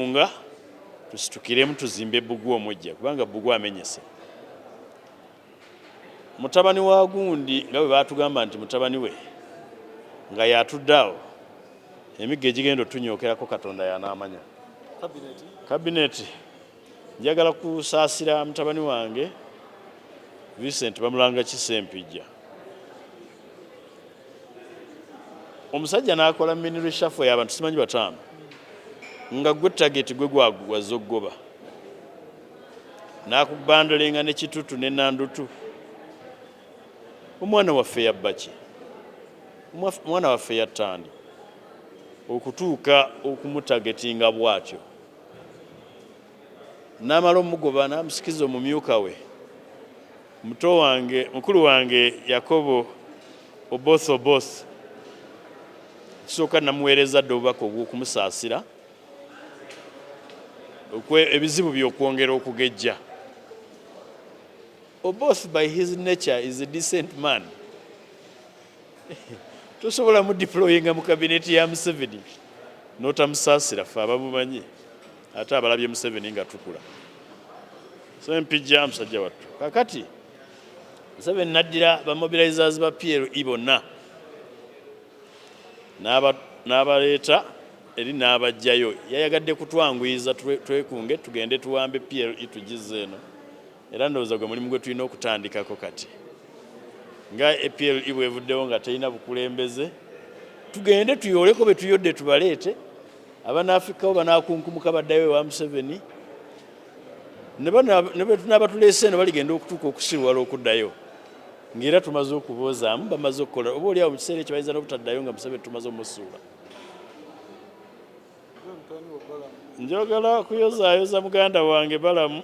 Nga tusitukiremu tuzimbe Bbugwe omujja kubanga Bbugwe amenyese. Mutabani wa gundi nga bwe batugamba nti mutabani we nga yatuddawo emigga egigenda otunyookerako Katonda y'anaamanya. Kabineti njagala kusaasira mutabani wange Vincent Bamulanga Kisempijja. Omusajja n'akola mineral shafu y'abantu simanyi bataano nga gwe target gwe gwagwaza oggoba n'akubandolenga ne Kitutu ne Nandutu. Omwana waffe yabbaki, omwana waffe yattandi okutuuka okumutagetinga bw'atyo. N'amala omugoba n'amusikiza omumyuka we muto wange mukulu wange Yakobo Oboth kisooka namuweereza dde obubaka obw'okumusaasira ebizibu by'okwongera okugejja. Oboth by his nature is a decent man. Tosobola mu deployinga mu kabineti ya Museveni n'otamusaasira ffe abamumanyi ate abalabye Museveni nga tukula. So mpijja musajja wattu. Kakati Museveni naddira bamobilizers ba PLE bonna n'abaleeta eri n'abajjayo. Yayagadde kutwanguyiza twekunge tugende tuwambe PLE tugizze eno. Era ndowooza gwe mulimu gwe tulina okutandikako kati. Nga PLE bwevuddewo nga terina bukulembeze, tugende tuyooleko be tuyodde tubaleete, abanaafrikawo banaakunkumuka baddayo ewa Museveni, ne bwe tunaaba tuleese eno baligenda okutuuka okusirwala okuddayo. Ng'era tumaze okubozaamu bamaze okukola. Oba oliawo mu kiseera ekyo bayinza n'obutaddayo nga Museveni tumaze omusuula. Njagala kuyozaayoza muganda wange Balamu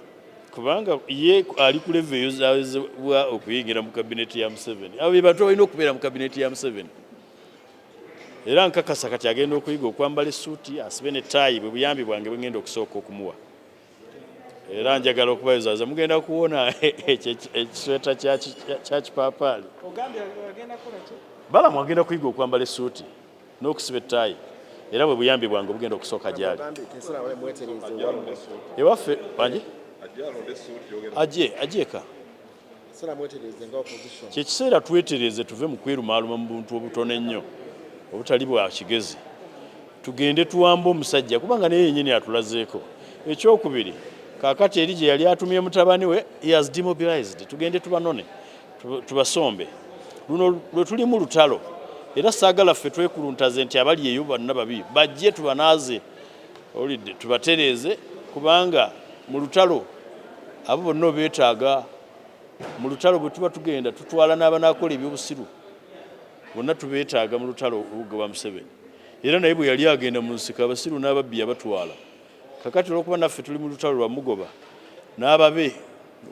kubanga ye ali ku level eyozaayozebwa okuyingira mu kabineti ya Museveni. Abo be bantu balina okubeera mu kabineti ya Museveni. Era nkakasa kati agenda okuyiga okwambala essuuti asibe ne ttaayi bwe buyambi bwange bwe ngenda okusooka okumuwa. Era njagala okubayozaayoza mugenda kuwona ekisweta kya kipaapaali. Balamu agenda kuyiga okwambala essuuti n'okusiba ettaayi. Era bwe buyambi bwange bugenda okusooka gy'ali. Ewaffe banje ajeka kyekiseera twetereze tuve mu kwerumaaluma mu buntu obutono ennyo obutali bwa kigezi, tugende tuwamba omusajja kubanga naye yennyini atulazeeko. Ekyokubiri kaakati eri gye yali atumye mutabani we, he has demobilized. Tugende tubanone tubasombe. Luno lwe tuli mu lutalo era saagala ffe twekuluntaze nti abali eyo bonna babi bajje tubanaaze olidde tubatereeze kubanga mu lutalo abo bonna beetaaga. Mu lutalo bwe tuba tugenda tutwala n'abanaakola ebyobusiru bonna tubeetaaga mu lutalo olugobwa Museveni. Era naye bwe yali agenda mu nsiko abasiru n'ababbi yabatwala. Kakati olw'okuba naffe tuli mu lutalo lwa mugoba n'ababe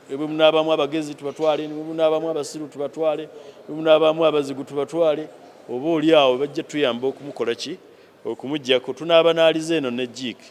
bwe munaabamu abagezi tubatwale, bwe munaabamu abasiru tubatwale, bwe munaabamu abazigu tubatwale. Oba oli awo bajja tuyamba okumukola ki okumuggyako tunaaba n'alize eno ne jiiki.